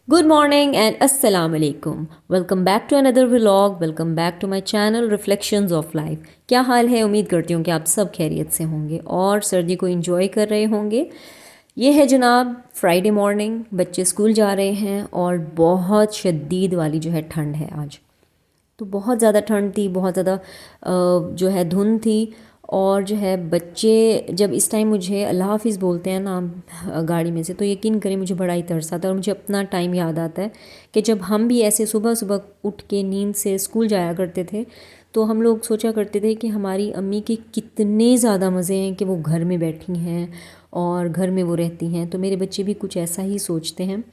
Good morning and assalamu alaikum. Welcome back to another vlog. Welcome back to my channel Reflections of Life. क्या हाल है? उम्मीद करती हूँ कि आप सब खैरियत से होंगे और सर्दी को एंजॉय कर रहे होंगे। ये है जनाब फ्राइडे मॉर्निंग, बच्चे स्कूल जा रहे हैं और बहुत शदीद वाली जो है ठंड है आज। तो बहुत ज़्यादा ठंड थी, बहुत ज़्यादा जो है धुंध थी। और जो है बच्चे जब इस टाइम मुझे अल्लाह हाफिज़ बोलते हैं ना गाड़ी में से, तो यकीन करें मुझे बड़ा ही तरस आता है और मुझे अपना टाइम याद आता है कि जब हम भी ऐसे सुबह सुबह उठ के नींद से स्कूल जाया करते थे तो हम लोग सोचा करते थे कि हमारी अम्मी के कितने ज़्यादा मज़े हैं कि वो घर में बैठी हैं और घर में वो रहती हैं। तो मेरे बच्चे भी कुछ ऐसा ही सोचते हैं,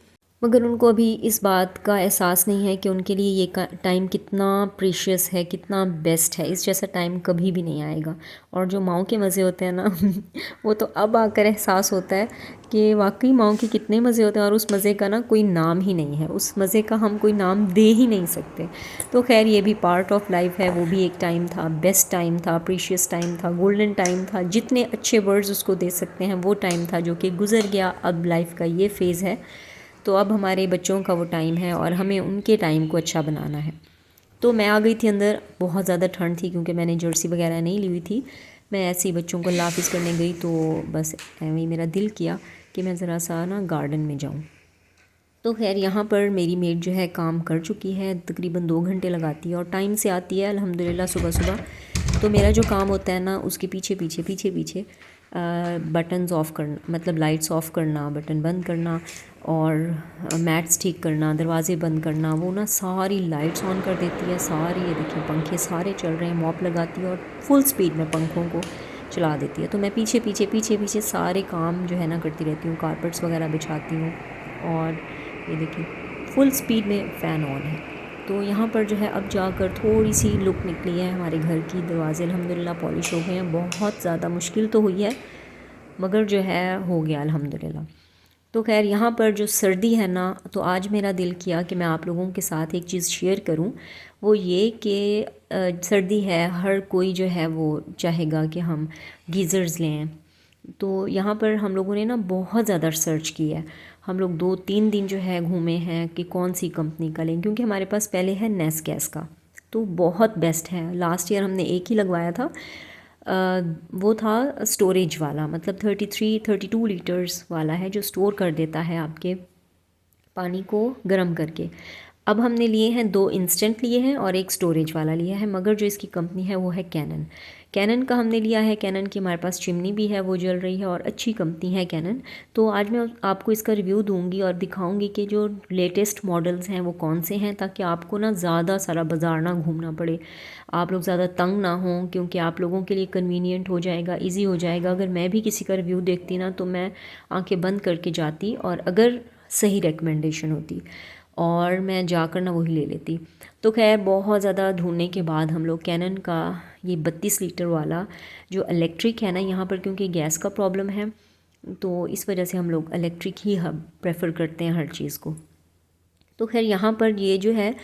मगर उनको अभी इस बात का एहसास नहीं है कि उनके लिए ये टाइम कितना प्रीशियस है, कितना बेस्ट है। इस जैसा टाइम कभी भी नहीं आएगा। और जो माओ के मज़े होते हैं ना वो तो अब आकर एहसास होता है कि वाकई माओ के कितने मज़े होते हैं और उस मज़े का ना कोई नाम ही नहीं है, उस मज़े का हम कोई नाम दे ही नहीं सकते। तो खैर ये भी पार्ट ऑफ लाइफ है, वो भी एक टाइम था, बेस्ट टाइम था, प्रीशियस टाइम था, गोल्डन टाइम था, जितने अच्छे वर्ड्स उसको दे सकते हैं वो टाइम था जो कि गुज़र गया। अब लाइफ का ये फ़ेज़ है, तो अब हमारे बच्चों का वो टाइम है और हमें उनके टाइम को अच्छा बनाना है। तो मैं आ गई थी अंदर, बहुत ज़्यादा ठंड थी क्योंकि मैंने जर्सी वगैरह नहीं ली हुई थी। मैं ऐसे ही बच्चों को लाफिस करने गई तो बस ऐਵੇਂ ही मेरा दिल किया कि मैं ज़रा सा ना गार्डन में जाऊँ। तो खैर यहाँ पर मेरी मेड जो है काम कर चुकी है, तकरीबन 2 घंटे लगाती है और टाइम से आती है अल्हम्दुलिल्लाह सुबह सुबह। तो मेरा जो काम होता है ना उसके पीछे पीछे पीछे पीछे बटन्स ऑफ़ करना, मतलब लाइट्स ऑफ़ करना, बटन बंद करना और मैट्स ठीक करना, दरवाज़े बंद करना, वो ना सारी लाइट्स ऑन कर देती है। सारी ये देखिए पंखे सारे चल रहे हैं, मॉप लगाती है और फुल स्पीड में पंखों को चला देती है। तो मैं पीछे पीछे पीछे पीछे सारे काम जो है ना करती रहती हूँ, कारपेट्स वगैरह बिछाती हूँ और ये देखिए फुल स्पीड में फ़ैन ऑन है। तो यहाँ पर जो है अब जाकर थोड़ी सी लुक निकली है हमारे घर की। दरवाजे अल्हम्दुलिल्लाह पॉलिश हो गए हैं, बहुत ज़्यादा मुश्किल तो हुई है मगर जो है हो गया अल्हम्दुलिल्लाह। तो खैर यहाँ पर जो सर्दी है ना, तो आज मेरा दिल किया कि मैं आप लोगों के साथ एक चीज़ शेयर करूँ। वो ये कि सर्दी है, हर कोई जो है वो चाहेगा कि हम गीज़र्स लें। तो यहाँ पर हम लोगों ने ना बहुत ज़्यादा रिसर्च की है। हम लोग 2-3 दिन जो है घूमे हैं कि कौन सी कंपनी का लें, क्योंकि हमारे पास पहले है नेस गैस का, तो बहुत बेस्ट है। लास्ट ईयर हमने एक ही लगवाया था, वो था स्टोरेज वाला, मतलब 33-32 लीटर्स वाला है जो स्टोर कर देता है आपके पानी को गर्म करके। अब हमने लिए हैं 2 इंस्टेंट लिए हैं और एक स्टोरेज वाला लिया है, मगर जो इसकी कंपनी है वो है कैनन। कैनन का हमने लिया है। कैनन की हमारे पास चिमनी भी है, वो जल रही है और अच्छी कंपनी है कैनन। तो आज मैं आपको इसका रिव्यू दूंगी और दिखाऊंगी कि जो लेटेस्ट मॉडल्स हैं वो कौन से हैं, ताकि आपको ना ज़्यादा सारा बाज़ार ना घूमना पड़े, आप लोग ज़्यादा तंग ना हों, क्योंकि आप लोगों के लिए कन्वीनियंट हो जाएगा, ईजी हो जाएगा। अगर मैं भी किसी का रिव्यू देखती ना तो मैं आंखें बंद करके जाती और अगर सही रिकमेंडेशन होती और मैं जाकर ना वही ले लेती। तो खैर बहुत ज़्यादा ढूंढने के बाद हम लोग कैनन का ये 32 लीटर वाला जो इलेक्ट्रिक है ना, यहाँ पर क्योंकि गैस का प्रॉब्लम है तो इस वजह से हम लोग इलेक्ट्रिक ही हम प्रेफर करते हैं हर चीज़ को। तो खैर यहाँ पर ये जो है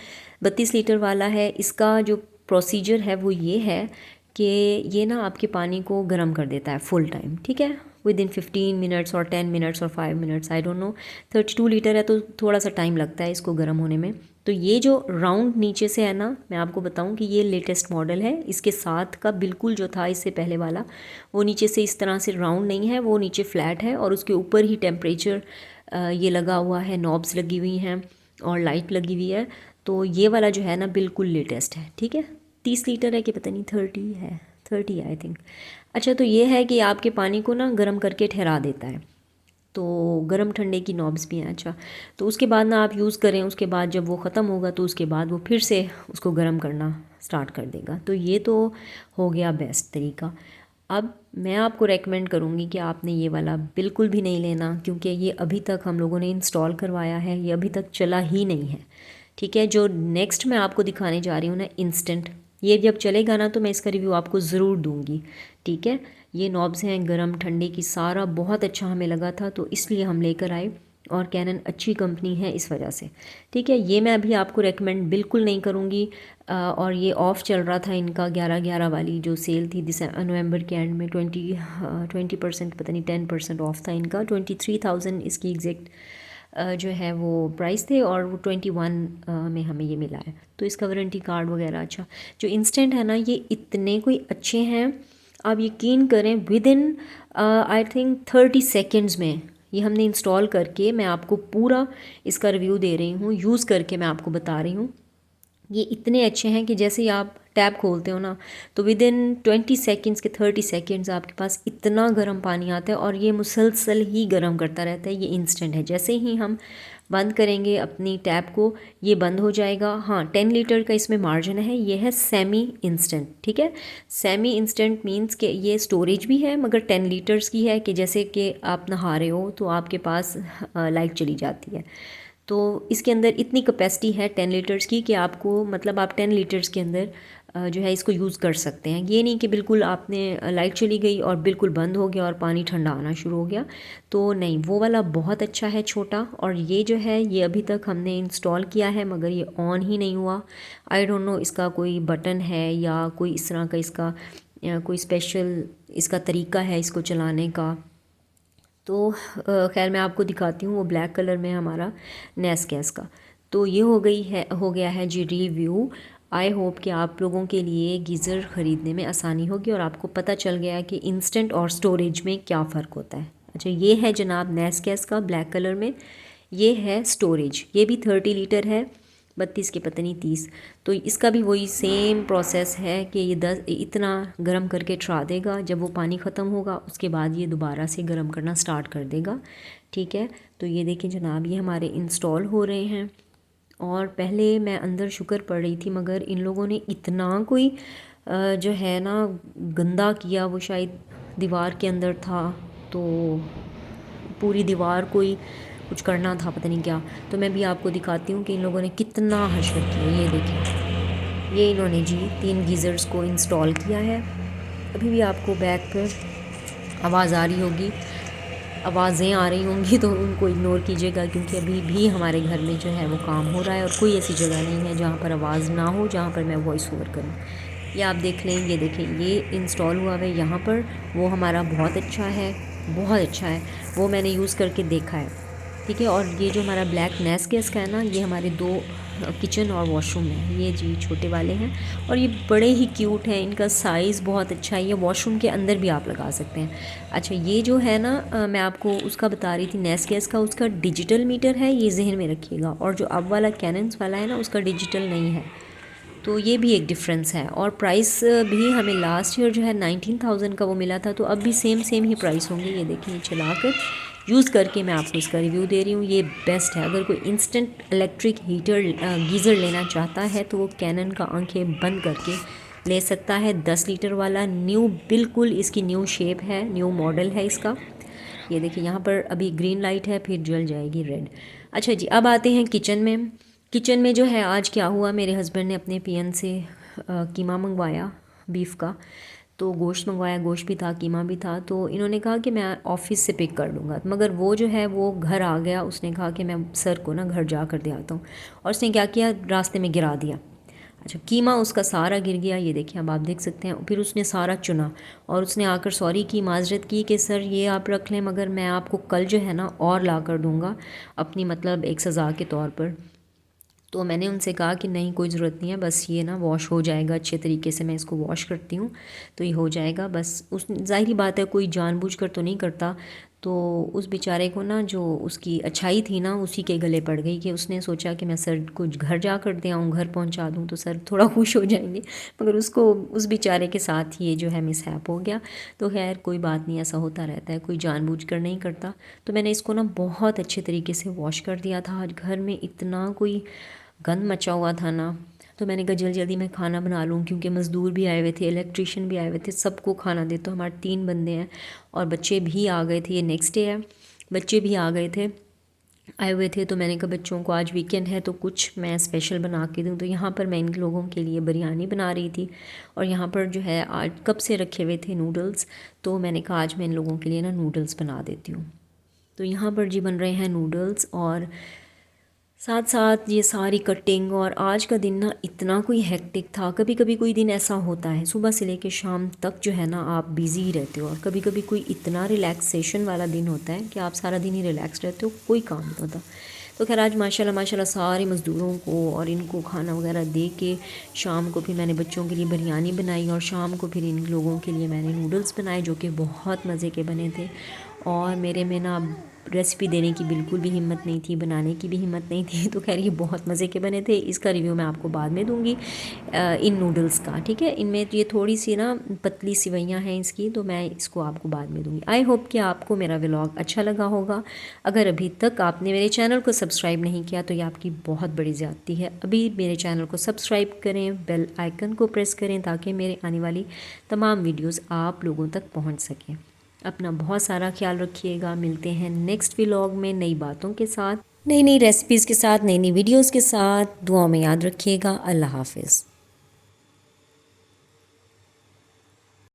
32 लीटर वाला है, इसका जो प्रोसीजर है वो ये है कि ये ना आपके पानी को गर्म कर देता है फुल टाइम, ठीक है, विद इन 15 मिनट्स और 10 मिनट्स और 5 minutes, I don't know. 32 litre है तो थोड़ा सा टाइम लगता है इसको गर्म होने में। तो ये जो राउंड नीचे से है ना, मैं आपको बताऊं कि ये लेटेस्ट मॉडल है। इसके साथ का बिल्कुल जो था इससे पहले वाला, वो नीचे से इस तरह से राउंड नहीं है, वो नीचे फ्लैट है और उसके ऊपर ही टेम्परेचर ये लगा हुआ है, नॉब्स लगी हुई हैं और लाइट लगी हुई है। तो ये वाला जो है ना बिल्कुल लेटेस्ट है, ठीक है। 30 लीटर है कि पता नहीं 30 है, 30 आई थिंक। अच्छा, तो ये है कि आपके पानी को ना गर्म करके ठहरा देता है, तो गर्म ठंडे की नॉब्स भी हैं। अच्छा, तो उसके बाद ना आप यूज़ करें, उसके बाद जब वो ख़त्म होगा तो उसके बाद वो फिर से उसको गर्म करना स्टार्ट कर देगा। तो ये तो हो गया बेस्ट तरीका। अब मैं आपको रेकमेंड करूँगी कि आपने ये वाला बिल्कुल भी नहीं लेना, क्योंकि ये अभी तक हम लोगों ने इंस्टॉल करवाया है, ये अभी तक चला ही नहीं है, ठीक है। जो नेक्स्ट मैं आपको दिखाने जा रही हूँ ना इंस्टेंट, ये जब चलेगा ना तो मैं इसका रिव्यू आपको ज़रूर दूँगी, ठीक है। ये नॉब्स हैं गरम ठंडे की, सारा बहुत अच्छा हमें लगा था तो इसलिए हम लेकर आए और कैनन अच्छी कंपनी है इस वजह से, ठीक है। ये मैं अभी आपको रेकमेंड बिल्कुल नहीं करूँगी। और ये ऑफ़ चल रहा था इनका 11/11 वाली जो सेल थी नवंबर के एंड में, 20% पता नहीं 10% ऑफ था इनका। 23,000 इसकी एग्जैक्ट जो है वो प्राइस थे और वो 21 में हमें ये मिला है। तो इसका वारंटी कार्ड वगैरह अच्छा। जो इंस्टेंट है ना ये इतने कोई अच्छे हैं, आप यकीन करें with in I think 30 seconds में ये हमने इंस्टॉल करके, मैं आपको पूरा इसका रिव्यू दे रही हूँ, यूज़ करके मैं आपको बता रही हूँ। ये इतने अच्छे हैं कि जैसे ही आप टैप खोलते हो ना तो विद इन 20 सेकेंड्स के 30 सेकेंड्स आपके पास इतना गर्म पानी आता है और ये मुसलसल ही गर्म करता रहता है। ये इंस्टेंट है, जैसे ही हम बंद करेंगे अपनी टैप को ये बंद हो जाएगा। हाँ 10 लीटर का इसमें मार्जिन है। ये है सेमी इंस्टेंट, ठीक है। सेमी इंस्टेंट मींस कि ये स्टोरेज भी है मगर 10 लीटर्स की है, कि जैसे कि आप नहा रहे हो तो आपके पास लाइट चली जाती है। तो इसके अंदर इतनी कैपेसिटी है 10 लीटर्स की कि आपको मतलब आप 10 लीटर्स के अंदर जो है इसको यूज़ कर सकते हैं। ये नहीं कि बिल्कुल आपने लाइट चली गई और बिल्कुल बंद हो गया और पानी ठंडा आना शुरू हो गया, तो नहीं, वो वाला बहुत अच्छा है छोटा। और ये जो है ये अभी तक हमने इंस्टॉल किया है मगर ये ऑन ही नहीं हुआ। आई डोंट नो इसका कोई बटन है या कोई इस तरह का इसका कोई स्पेशल इसका तरीका है इसको चलाने का। तो खैर मैं आपको दिखाती हूँ। वो ब्लैक कलर में हमारा नेस्कैस का। तो ये हो गया है जी रिव्यू। आई होप कि आप लोगों के लिए गीज़र ख़रीदने में आसानी होगी और आपको पता चल गया कि इंस्टेंट और स्टोरेज में क्या फ़र्क होता है। अच्छा ये है जनाब नेस्कैस का ब्लैक कलर में। ये है स्टोरेज, ये भी 30 लीटर है, 32 के पता नहीं 30। तो इसका भी वही सेम प्रोसेस है कि ये 10 इतना गर्म करके ठरा देगा, जब वो पानी ख़त्म होगा उसके बाद ये दोबारा से गर्म करना स्टार्ट कर देगा, ठीक है। तो ये देखें जनाब ये हमारे इंस्टॉल हो रहे हैं। और पहले मैं अंदर शुक्र पड़ रही थी मगर इन लोगों ने इतना कोई जो है ना गंदा किया, वो शायद दीवार के अंदर था तो पूरी दीवार कोई कुछ करना था पता नहीं क्या। तो मैं भी आपको दिखाती हूँ कि इन लोगों ने कितना हशर किया। ये देखें ये इन्होंने जी 3 गीज़र्स को इंस्टॉल किया है। अभी भी आपको बैक पर आवाज़ आ रही होगी, आवाज़ें आ रही होंगी तो उनको इग्नोर कीजिएगा क्योंकि अभी भी हमारे घर में जो है वो काम हो रहा है और कोई ऐसी जगह नहीं है जहाँ पर आवाज़ ना हो, जहाँ पर मैं वॉइस ओवर करूँ। ये आप देख लें, ये देखें ये इंस्टॉल हुआ है यहाँ पर। वो हमारा बहुत अच्छा है, बहुत अच्छा है, वो मैंने यूज़ करके देखा है, ठीक है। और ये जो हमारा ब्लैक नेस्कैस का है ना, ये हमारे 2 किचन और वॉशरूम है। ये जी छोटे वाले हैं और ये बड़े ही क्यूट हैं, इनका साइज़ बहुत अच्छा है। ये वॉशरूम के अंदर भी आप लगा सकते हैं। अच्छा ये जो है ना मैं आपको उसका बता रही थी नेस्कैस का, उसका डिजिटल मीटर है, ये जहन में रखिएगा। और जो अब वाला कैनन्स वाला है ना उसका डिजिटल नहीं है, तो ये भी एक डिफरेंस है। और प्राइस भी हमें लास्ट ईयर जो है 19,000 का वो मिला था, तो अब भी सेम ही प्राइस होंगे। ये देखिए चलाकर यूज़ करके मैं आपको इसका रिव्यू दे रही हूँ। ये बेस्ट है। अगर कोई इंस्टेंट इलेक्ट्रिक हीटर गीज़र लेना चाहता है तो वो कैनन का आंखें बंद करके ले सकता है। 10 लीटर वाला न्यू, बिल्कुल इसकी न्यू शेप है, न्यू मॉडल है इसका। ये देखिए यहाँ पर अभी ग्रीन लाइट है, फिर जल जाएगी रेड। अच्छा जी अब आते हैं किचन में। किचन में जो है आज क्या हुआ, मेरे हस्बैंड ने अपने पीएन से कीमा मंगवाया बीफ का। तो गोश्त मंगवाया, गोश्त भी था, कीमा भी था। तो इन्होंने कहा कि मैं ऑफ़िस से पिक कर लूँगा, मगर वो जो है वो घर आ गया। उसने कहा कि मैं सर को ना घर जा कर दे आता हूँ, और उसने क्या किया, रास्ते में गिरा दिया। अच्छा कीमा उसका सारा गिर गया, ये देखिए अब आप देख सकते हैं। फिर उसने सारा चुना और उसने आकर सॉरी की, माजरत की कि सर ये आप रख लें मगर मैं आपको कल जो है ना और ला कर दूँगा अपनी मतलब एक सज़ा के तौर पर। तो मैंने उनसे कहा कि नहीं कोई ज़रूरत नहीं है, बस ये ना वॉश हो जाएगा अच्छे तरीके से, मैं इसको वॉश करती हूँ तो ये हो जाएगा बस। उस ज़ाहिर बात है कोई जानबूझकर तो नहीं करता। तो उस बेचारे को ना जो उसकी अच्छाई थी ना उसी के गले पड़ गई कि उसने सोचा कि मैं सर को घर जा कर दे आऊँ, घर पहुँचा दूँ तो सर थोड़ा खुश हो जाएंगे, मगर उसको उस बेचारे के साथ ये जो है मिसहैप हो गया। तो खैर कोई बात नहीं, ऐसा होता रहता है, कोई जानबूझकर नहीं करता। तो मैंने इसको ना बहुत अच्छे तरीके से वॉश कर दिया था। आज घर में इतना कोई गंद मचा हुआ था ना, तो मैंने कहा जल्दी जल्दी मैं खाना बना लूँ क्योंकि मज़दूर भी आए हुए थे, इलेक्ट्रिशियन भी आए हुए थे, सबको खाना दे। तो हमारे 3 बंदे हैं और बच्चे भी आ गए थे। ये नेक्स्ट डे है, बच्चे भी आ गए थे, आए हुए थे। तो मैंने कहा बच्चों को आज वीकेंड है तो कुछ मैं स्पेशल बना के दूँ। तो यहाँ पर मैं इन लोगों के लिए बिरयानी बना रही थी और यहाँ पर जो है आज कब से रखे हुए थे नूडल्स, तो मैंने कहा आज मैं इन लोगों के लिए ना नूडल्स बना देती हूँ। तो यहाँ पर जी बन रहे हैं नूडल्स और साथ साथ ये सारी कटिंग। और आज का दिन ना इतना कोई हेक्टिक था, कभी कभी कोई दिन ऐसा होता है सुबह से लेकर शाम तक जो है ना आप बिज़ी ही रहते हो, और कभी कभी कोई इतना रिलैक्सेशन वाला दिन होता है कि आप सारा दिन ही रिलैक्स रहते हो, कोई काम नहीं होता। तो खैर आज माशाल्लाह माशाल्लाह सारे मज़दूरों को और इनको खाना वगैरह दे के शाम को फिर मैंने बच्चों के लिए बिरयानी बनाई, और शाम को फिर इन लोगों के लिए मैंने नूडल्स बनाए जो कि बहुत मज़े के बने थे। और मेरे में ना रेसिपी देने की बिल्कुल भी हिम्मत नहीं थी, बनाने की भी हिम्मत नहीं थी। तो खैर ये बहुत मज़े के बने थे। इसका रिव्यू मैं आपको बाद में दूंगी इन नूडल्स का, ठीक है। इनमें ये थोड़ी सी ना पतली सिवैयाँ हैं इसकी, तो मैं इसको आपको बाद में दूंगी। आई होप कि आपको मेरा व्लॉग अच्छा लगा होगा। अगर अभी तक आपने मेरे चैनल को सब्सक्राइब नहीं किया तो ये आपकी बहुत बड़ी ज़्यादती है। अभी मेरे चैनल को सब्सक्राइब करें, बेल आइकन को प्रेस करें ताकि मेरे आने वाली तमाम वीडियोज़ आप लोगों तक पहुँच सकें। अपना बहुत सारा ख्याल रखिएगा। मिलते हैं नेक्स्ट व्लॉग में नई बातों के साथ, नई नई रेसिपीज़ के साथ, नई नई वीडियोज़ के साथ। दुआ में याद रखिएगा। अल्लाह हाफिज़।